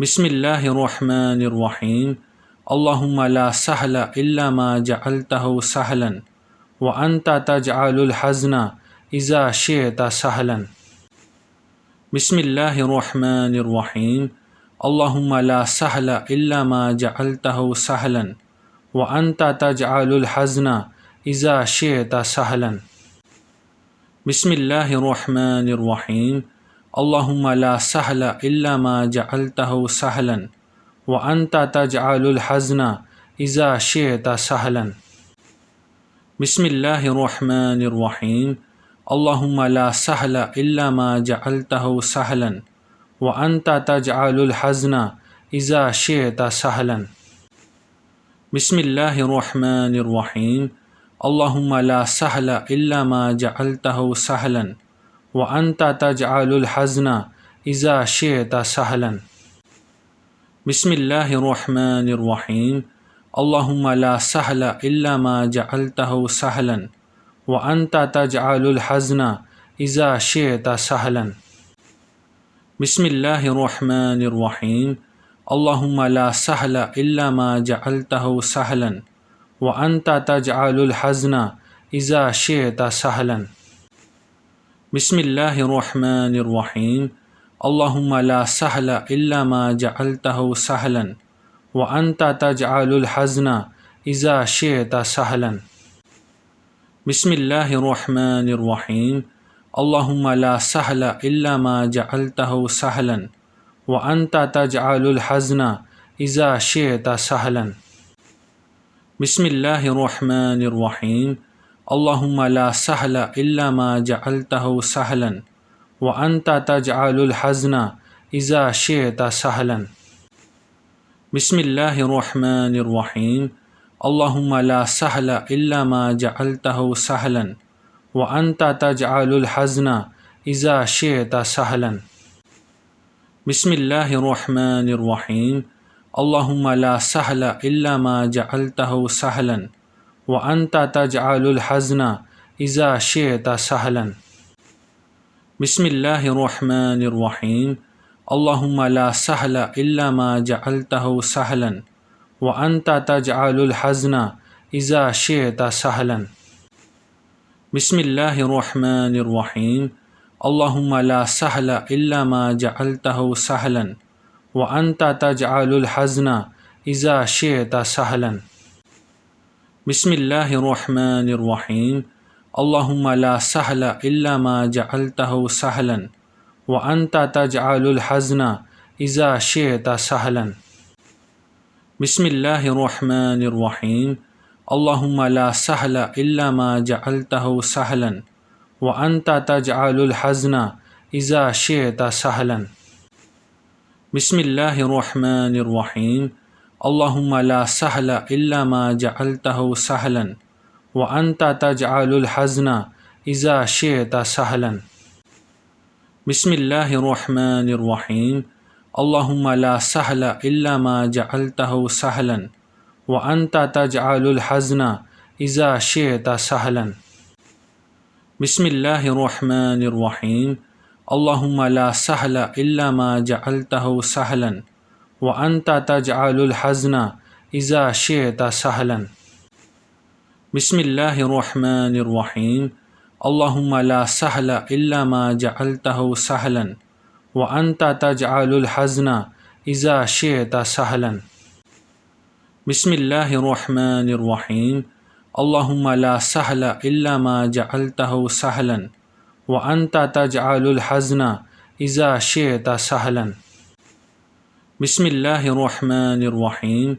بسم اللہ الرحمن الرحیم اللہم لا سہل الا ما جعلتہ سہلا وانت تجعل الحزن اذا شئت سہلا۔ بسم اللہ الرحمن الرحیم اللہم لا سہل الا ما جعلتہ سہلا وانت تجعل الحزن اذا شئت سہلا۔ بسم اللہ الرحمن الرحیم اللہم لا سہل الا ما جعلتہ سہلا وانت تجعل الحزن اذا شئت سہلا۔ بسم اللہ الرحمن الرحیم اللہم لا سہل الا ما جعلتہ سہلا وانت تجعل الحزن اذا شئت سہلا۔ بسم اللہ الرحمن الرحیم اللہم لا سہل الا ما جعلتہ سہلا وانت تجعل الحزن اذا شئت سہلا۔ بسم اللہ الرحمن الرحیم اللہم لا سہل الا ما جعلتہ سہلا وانت تجعل الحزن اذا شئت سہلا۔ بسم اللہ الرحمن الرحیم اللہم لا سہل الا ما جعلتہ سہلا وانت تجعل الحزن اذا شئت سہلا۔ بسم اللہ الرحمن الرحیم اللہم لا سہل الا ما جعلتہ سہلا وانت تجعل الحزن اذا شئت سہلا۔ بسم اللہ الرحمن الرحیم اللہم لا سہل الا ما جعلتہ سہلا وانت تجعل الحزن اذا شئت سہلا۔ بسم اللہ الرحمن الرحیم اللہم لا سہل الا ما جعلتہ سہلا وانت تجعل الحزن اذا شئت سہلا۔ بسم اللہ الرحمن الرحیم اللہم لا سہل الا ما جعلتہ سہلا وانت تجعل الحزن اذا شئت سہلا۔ بسم اللہ الرحمن الرحیم اللہم لا سہل الا ما جعلتہ سہلا وانت تجعل الحزن اذا شئت سہلا۔ بسم اللہ الرحمن الرحیم اللہم لا سہل الا ما جعلتہ سہلا وانت تجعل الحزن اذا شئت سہلا۔ بسم اللہ الرحمن الرحیم اللہم لا سہل الا ما جعلتہ سہلا وانت تجعل الحزن اذا شئت سہلا۔ بسم اللہ الرحمن الرحیم اللہم لا سہل الا ما جعلتہ سہلا وانت تجعل الحزن اذا شئت سہلا۔ بسم اللہ الرحمن الرحیم اللہم لا سہل الا ما جعلتہ سہلا وانت تجعل الحزن اذا شئت سہلا۔ بسم اللہ الرحمن الرحیم اللہم لا سہل الا ما جعلتہ سہلا وانت تجعل الحزن اذا شئت سہلا۔ بسم اللہ الرحمن الرحیم اللہم لا سہل الا ما جعلتہ سہلا وانت تجعل الحزن اذا شئت سہلا۔ بسم اللہ الرحمن الرحیم اللہم لا سہل الا ما جعلتہ سہلا وانت تجعل الحزن اذا شئت سہلا۔ بسم اللہ الرحمن الرحیم اللہم لا سہل الا ما جعلتہ سہلا وانت تجعل الحزن اذا شئت سہلا۔ بسم اللہ الرحمن الرحیم اللہم لا سہل الا ما جعلتہ سہلا وانت تجعل الحزن اذا شئت سہلا۔ بسم اللہ الرحمن الرحیم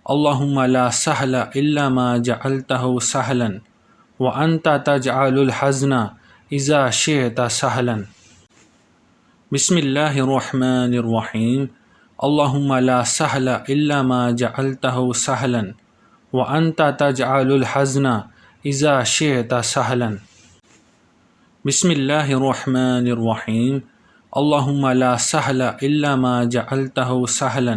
اللہم لا سہل الا ما جعلتہ سہلا وانت تجعل الحزن اذا شئت سہلا۔ بسم اللہ الرحمن الرحیم اللہم لا سہل الا ما جعلتہ سہلا وانت تجعل الحزن اذا شئت سہلا۔ بسم اللہ الرحمن الرحیم اللہم لا سہل الا ما جعلتہ سہلا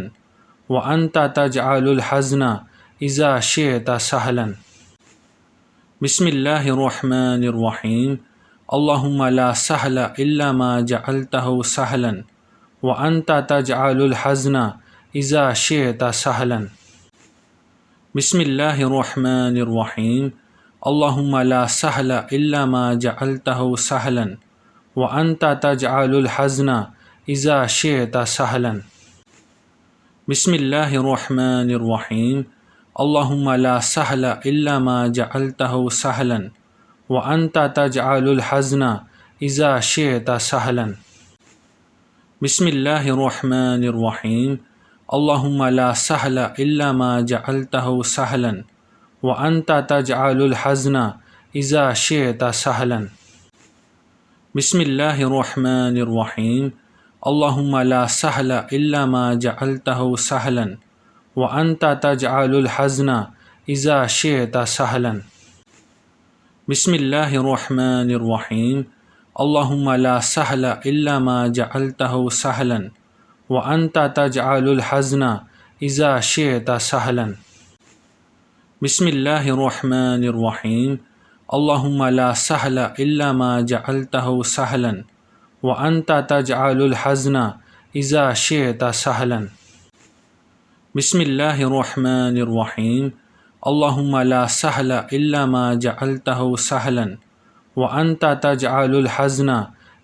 وانت تجعل الحزن اذا شئت سہلا۔ بسم اللہ الرحمن الرحیم اللہم لا سہل الا ما جعلتہ سہلا وأنت تجعل الحزن إذا شئت سهلا. بسم الله الرحمن الرحيم. اللهم لا سهل إلا ما جعلته سهلا وأنت تجعل الحزن إذا شئت سهلا. بسم الله الرحمن الرحيم. اللهم لا سهل إلا ما جعلته سهلا وأنت تجعل الحزن إذا شئت سهلا. بسم الله الرحمن الرحيم. اللهم لا سهل إلا ما جعلته سهلا وأنت تجعل الحزن إذا شئت سهلا. بسم الله الرحمن الرحيم. اللهم لا سهل إلا ما جعلته سهلا وأنت تجعل الحزن إذا شئت سهلا. بسم الله الرحمن الرحيم. اللهم لا سهل إلا ما جعلته سهلا وأنت تجعل الحزن إذا شئت سهلا. بسم الله الرحمن الرحيم. اللهم لا سهل إلا ما جعلته سهلا وأنت تجعل الحزن إذا شئت سهلا. بسم الله الرحمن الرحيم. اللهم لا سهل إلا ما جعلته سهلا وأنت تجعل الحزن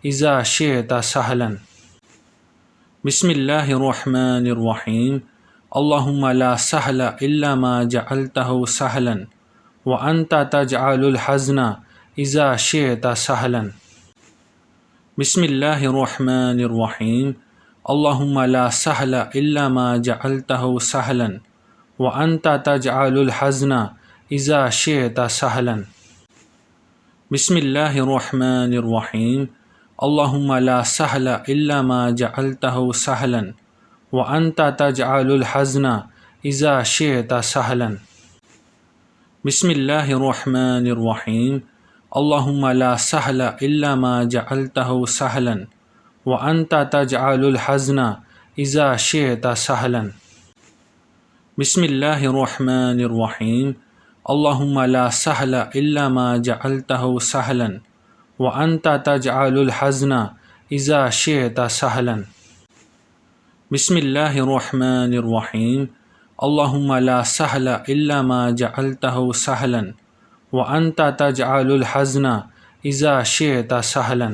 إذا شئت سهلا. بسم الله الرحمن الرحيم. اللهم لا سهل إلا ما جعلته سهلا وأنت تجعل الحزن إذا شئت سهلا. بسم الله الرحمن الرحيم. اللهم لا سهل إلا ما جعلته سهلا وأنت تجعل الحزن إذا شئت سهلا. بسم الله الرحمن الرحيم. اللهم لا سهل إلا ما جعلته سهلا وأنت تجعل الحزن إذا شئت سهلا. بسم الله الرحمن الرحيم. اللهم لا سهل إلا ما جعلته سهلا وأنت تجعل الحزن إذا شئت سهلا. بسم الله الرحمن الرحيم. اللهم لا سهل إلا ما جعلته سهلا وأنت تجعل الحزن إذا شئت سهلا. بسم الله الرحمن الرحيم. اللهم لا سهل إلا ما جعلته سهلا وأنت تجعل الحزن إذا شئت سهلا.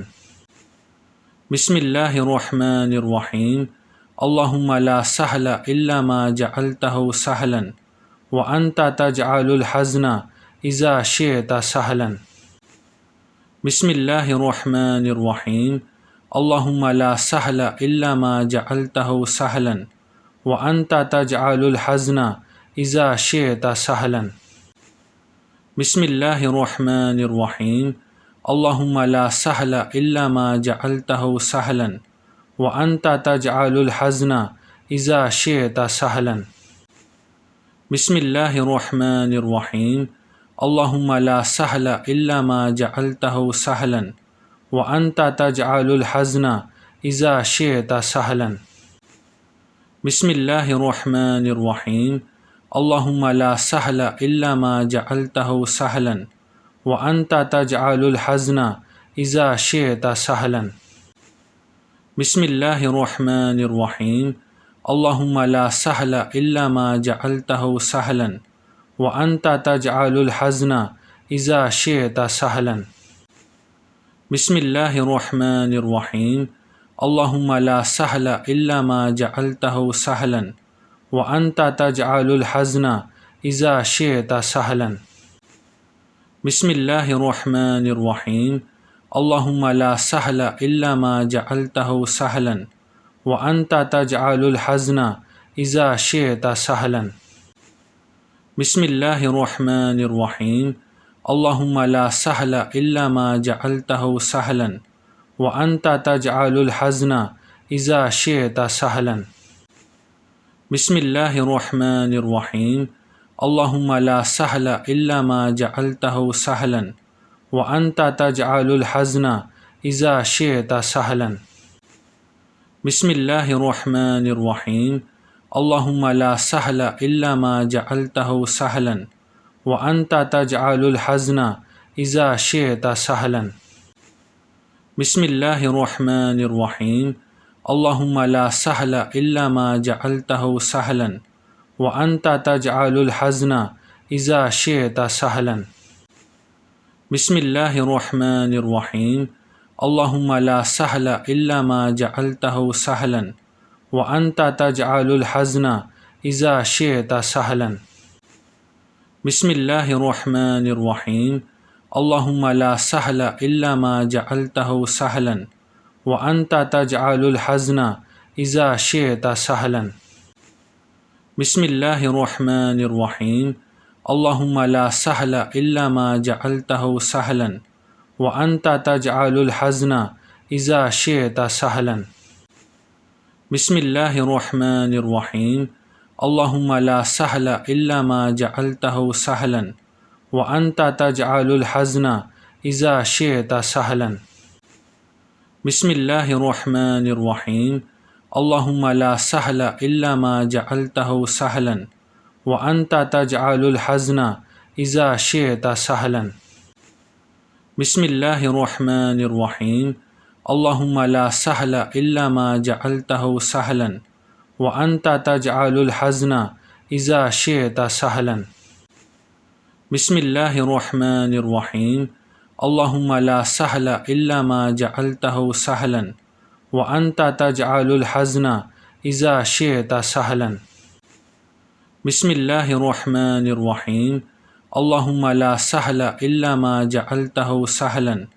بسم الله الرحمن الرحيم. اللهم لا سهل إلا ما جعلته سهلا وأنت تجعل الحزن إذا شئت سهلا. بسم الله الرحمن الرحيم. اللهم لا سهل إلا ما جعلته سهلا وأنت تجعل الحزن إذا شئت سهلا. بسم الله الرحمن الرحيم. اللهم لا سهل إلا ما جعلته سهلا وأنت تجعل الحزن إذا شئت سهلا. بسم الله الرحمن الرحيم. اللهم لا سهل إلا ما جعلته سهلا وأنت تجعل الحزن إذا شئت سهلا. بسم الله الرحمن الرحيم. اللهم لا سهل إلا ما جعلته سهلا وأنت تجعل الحزن إذا شئت سهلا. بسم الله الرحمن الرحيم. اللهم لا سهل إلا ما جعلته سهلا وأنت تجعل الحزن إذا شئت سهلا. بسم الله الرحمن الرحيم. اللهم لا سهل إلا ما جعلته سهلا وأنت تجعل الحزن إذا شئت سهلا. بسم الله الرحمن الرحيم. اللهم لا سهل إلا ما جعلته سهلا وأنت تجعل الحزن إذا شئت سهلا. بسم الله الرحمن الرحيم. اللهم لا سهل إلا ما جعلته سهلا وأنت تجعل الحزن إذا شئت سهلا. بسم الله الرحمن الرحيم. اللهم لا سهل إلا ما جعلته سهلا وأنت تجعل الحزن إذا شئت سهلا. بسم الله الرحمن الرحيم. اللهم لا سهل إلا ما جعلته سهلا وأنت تجعل الحزن إذا شئت سهلا. بسم الله الرحمن الرحيم. اللهم لا سهل إلا ما جعلته سهلا وأنت تجعل الحزن إذا شئت سهلا بسم الله الرحمن الرحيم اللهم لا سهل إلا ما جعلته سهلا وأنت تجعل الحزن إذا شئت سهلا بسم الله الرحمن الرحيم اللهم لا سهل إلا ما جعلته سهلا وأنت تجعل الحزن إذا شئت سهلا بسم الله الرحمن الرحيم اللهم لا سهل إلا ما جعلته سهلا وأنت تجعل الحزن إذا شئت سهلا بسم الله الرحمن الرحيم اللهم لا سهل إلا ما جعلته سهلا وأنت تجعل الحزن إذا شئت سهلا بسم الله الرحمن الرحيم اللهم لا سهل إلا ما جعلته سهلا وأنت تجعل الحزن إذا شئت سهلا بسم الله الرحمن الرحيم اللهم لا سهل إلا ما جعلته سهلا وأنت تجعل الحزن إذا شئت سهلا بسم الله الرحمن الرحيم اللهم لا سهل إلا ما جعلته سهلا وأنت تجعل الحزن إذا شئت سهلا بسم الله الرحمن الرحيم اللهم لا سهل إلا ما جعلته سهلا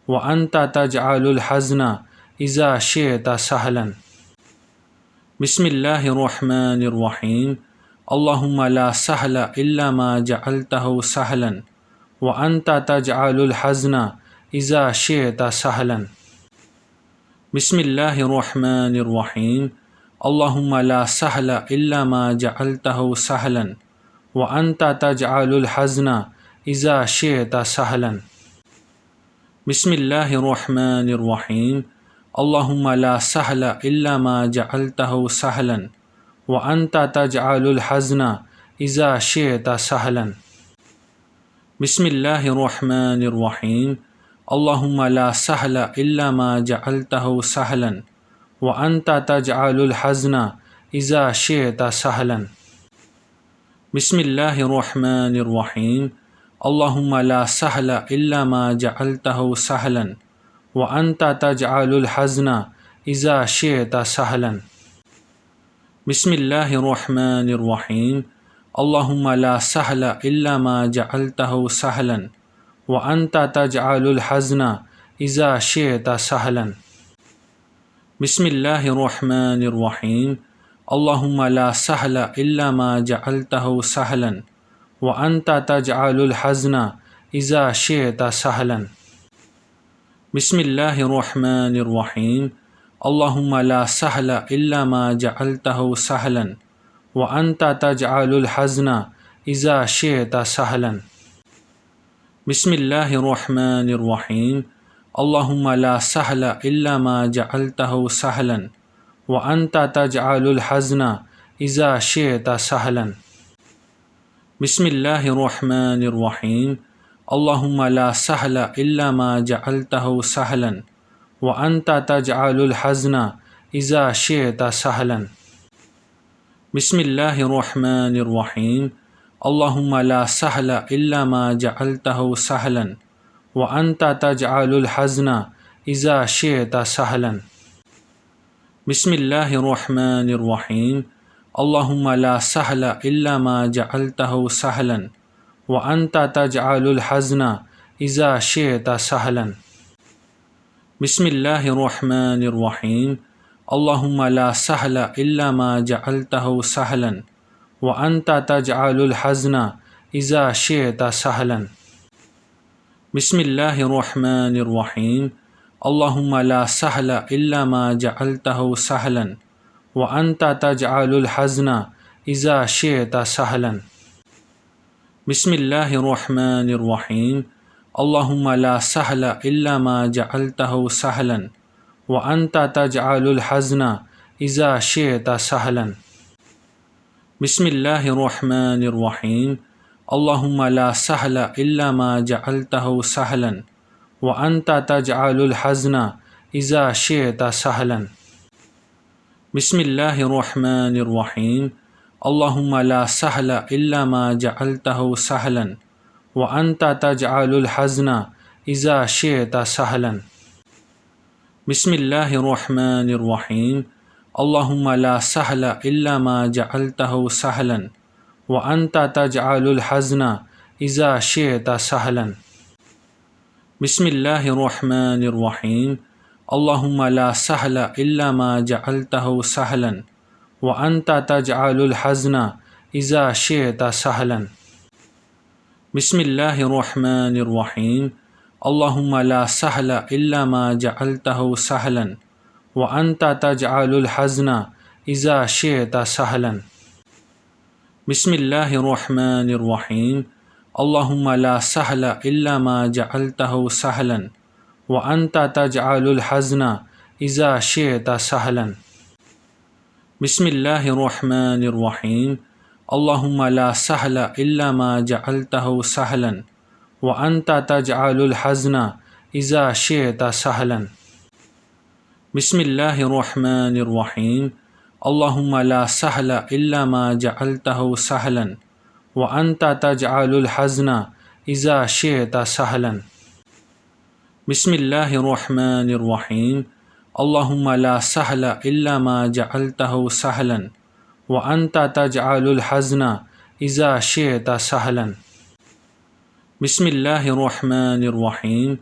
وأنت تجعل الحزن إذا شئت سهلا بسم الله الرحمن الرحيم اللهم لا سهل إلا ما جعلته سهلا وأنت تجعل الحزن إذا شئت سهلا بسم الله الرحمن الرحيم اللهم لا سهل إلا ما جعلته سهلا وأنت تجعل الحزن إذا شئت سهلا بسم الله الرحمن الرحيم اللهم لا سهل إلا ما جعلته سهلا وأنت تجعل الحزن إذا شئت سهلا بسم الله الرحمن الرحيم اللهم لا سهل إلا ما جعلته سهلا وأنت تجعل الحزن إذا شئت سهلا بسم الله الرحمن الرحيم اللهم لا سهل إلا ما جعلته سهلا وأنت تجعل الحزن إذا شئت سهلا بسم الله الرحمن الرحيم اللهم لا سهل إلا ما جعلته سهلا وأنت تجعل الحزن إذا شئت سهلا بسم الله الرحمن الرحيم اللهم لا سهل إلا ما جعلته سهلا وأنت تجعل الحزن إذا شئت سهلا بسم الله الرحمن الرحيم اللهم لا سهل إلا ما جعلته سهلا وأنت تجعل الحزن إذا شئت سهلا بسم الله الرحمن الرحيم اللهم لا سهل إلا ما جعلته سهلا وأنت تجعل الحزن إذا شئت سهلا بسم الله الرحمن الرحيم اللهم لا سهل إلا ما جعلته سهلا وأنت تجعل الحزن إذا شئت سهلا بسم الله الرحمن الرحيم اللهم لا سهل إلا ما جعلته سهلا وأنت تجعل الحزن إذا شئت سهلا بسم الله الرحمن الرحيم اللهم لا سهل إلا ما جعلته سهلا وأنت تجعل الحزن إذا شئت سهلا بسم الله الرحمن الرحيم اللهم لا سهل إلا ما جعلته سهلا وأنت تجعل الحزن إذا شئت سهلا بسم الله الرحمن الرحيم اللهم لا سهل إلا ما جعلته سهلا وأنت تجعل الحزن إذا شئت سهلا بسم الله الرحمن الرحيم اللهم لا سهل إلا ما جعلته سهلا وأنت تجعل الحزن إذا شئت سهلا بسم الله الرحمن الرحيم اللهم لا سهل إلا ما جعلته سهلا وأنت تجعل الحزن إذا شئت سهلا بسم اللہ الرحمن الرحیم اللہم لا سہل الا ما جعلتہ سہلا وانت تجعل الحزن اذا شئت سہلا۔ بسم اللہ الرحمن الرحیم اللہم لا سہل الا ما جعلتہ سہلا وانت تجعل الحزن اذا شئت سہلا۔ بسم اللہ الرحمن الرحیم اللہم لا سہل الا ما جعلتہ سہلا وانت تجعل الحزن اذا شئت سہلا۔ بسم اللہ الرحمن الرحیم اللہم لا سہل الا ما جعلتہ سہلا وانت تجعل الحزن اذا شئت سہلا۔ بسم اللہ الرحمن الرحیم اللہم لا سہل الا ما جعلتہ سہلا وانت تجعل الحزن اذا شئت سہلا۔ بسم اللہ الرحمن الرحیم اللہم لا سہل الا ما جعلتہ سہلا وانت تجعل الحزن اذا شئت سہلا۔ بسم اللہ الرحمن الرحیم اللہم لا سہل الا ما جعلتہ سہلا وانت تجعل الحزن اذا شئت سہلا۔ بسم اللہ الرحمن الرحیم اللہم لا سہل الا ما جعلتہ سہلا وانت تجعل الحزن اذا شئت سہلا۔ بسم اللہ الرحمن الرحیم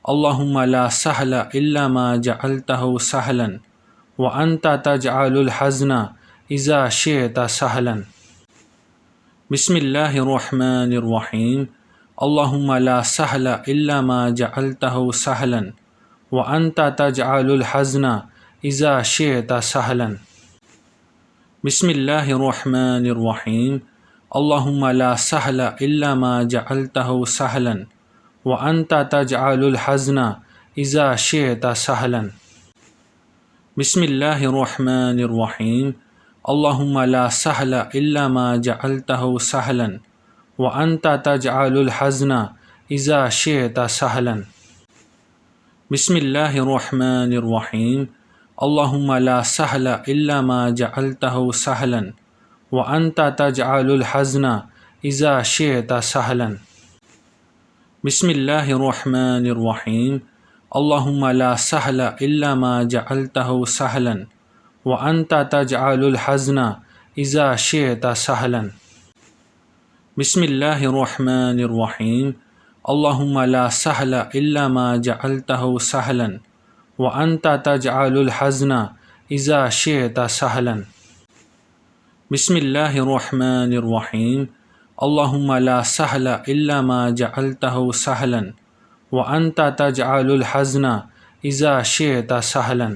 اللہم لا سہل الا ما جعلتہ سہلا وانت تجعل الحزن اذا شئت سہلا۔ بسم اللہ الرحمن الرحیم اللہم لا سہل الا ما جعلتہ سہلا وانت تجعل الحزن اذا شئت سہلا۔ بسم اللہ الرحمن الرحیم اللہم لا سہل الا ما جعلتہ سہلا وانت تجعل الحزن اذا شئت سہلا۔ بسم اللہ الرحمن الرحیم اللہم لا سہل الا ما جعلتہ سہلا وانت تجعل الحزن اذا شئت سہلا۔ بسم اللہ الرحمن الرحیم اللہم لا سہل الا ما جعلتہ سہلا وانت تجعل الحزن اذا شئت سہلا۔ بسم اللہ الرحمن الرحیم اللہم لا سہل الا ما جعلتہ سہلا وانت تجعل الحزن اذا شئت سہلا۔ بسم اللہ الرحمن الرحیم اللہم لا سہل الا ما جعلتہ سہلا وانت تجعل الحزن اذا شئت سہلا۔ بسم اللہ الرحمن الرحیم اللہم لا سہل الا ما جعلتہ سہلا وانت تجعل الحزن اذا شئت سہلا۔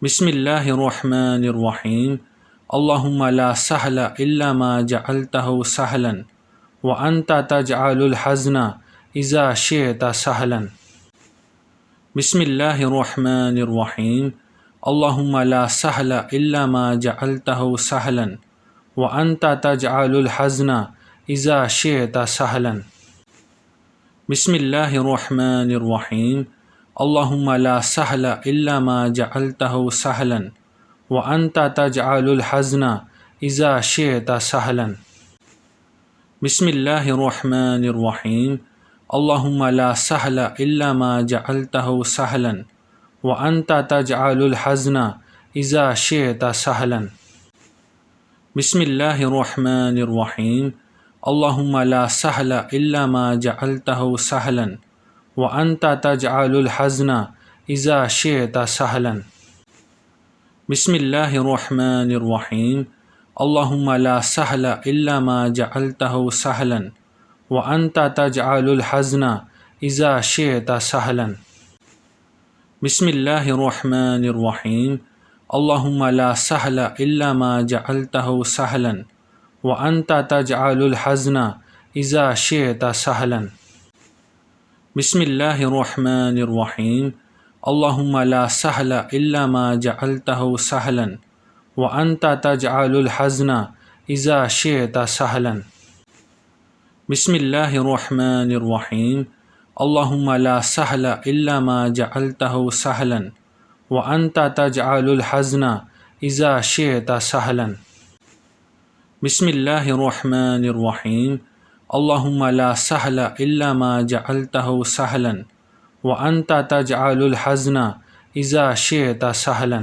بسم اللہ الرحمن الرحیم اللہم لا سہل الا ما جعلتہ سہلا وانت تجعل الحزن اذا شئت سہلا۔ بسم اللہ الرحمن الرحیم اللہم لا سہل الا ما جعلتہ سہلا وانت تجعل الحزن اذا شئت سہلا۔ بسم اللہ الرحمن الرحیم اللہم لا سہل الا ما جعلتہ سہلا وانت تجعل الحزن اذا شئت سہلا۔ بسم اللہ الرحمن الرحیم اللہم لا سہل الا ما جعلتہ سہلا وانت تجعل الحزن اذا شئت سہلا۔ بسم اللہ الرحمن الرحیم اللہم لا سہل الا ما جعلتہ سہلا وانت تجعل الحزن اذا شئت سہلا۔ بسم اللہ الرحمن الرحیم اللہم لا سہل الا ما جعلتہ سہلا وانت تجعل الحزن اذا شئت سہلا۔ بسم اللہ الرحمن الرحیم اللہم لا سہل الا ما جعلتہ سہلا وانت تجعل الحزن اذا شئت سہلا۔ بسم اللہ الرحمن الرحیم اللہم لا سہل الا ما جعلتہ سہلا وانت تجعل الحزن اذا شئت سہلا۔ بسم اللہ الرحمن الرحیم اللہم لا سہل الا ما جعلتہ سہلا وأنت تجعل الحزن إذا شئت سهلا. بسم الله الرحمن الرحيم. اللهم لا سهل إلا ما جعلته سهلا وأنت تجعل الحزن إذا شئت سهلا.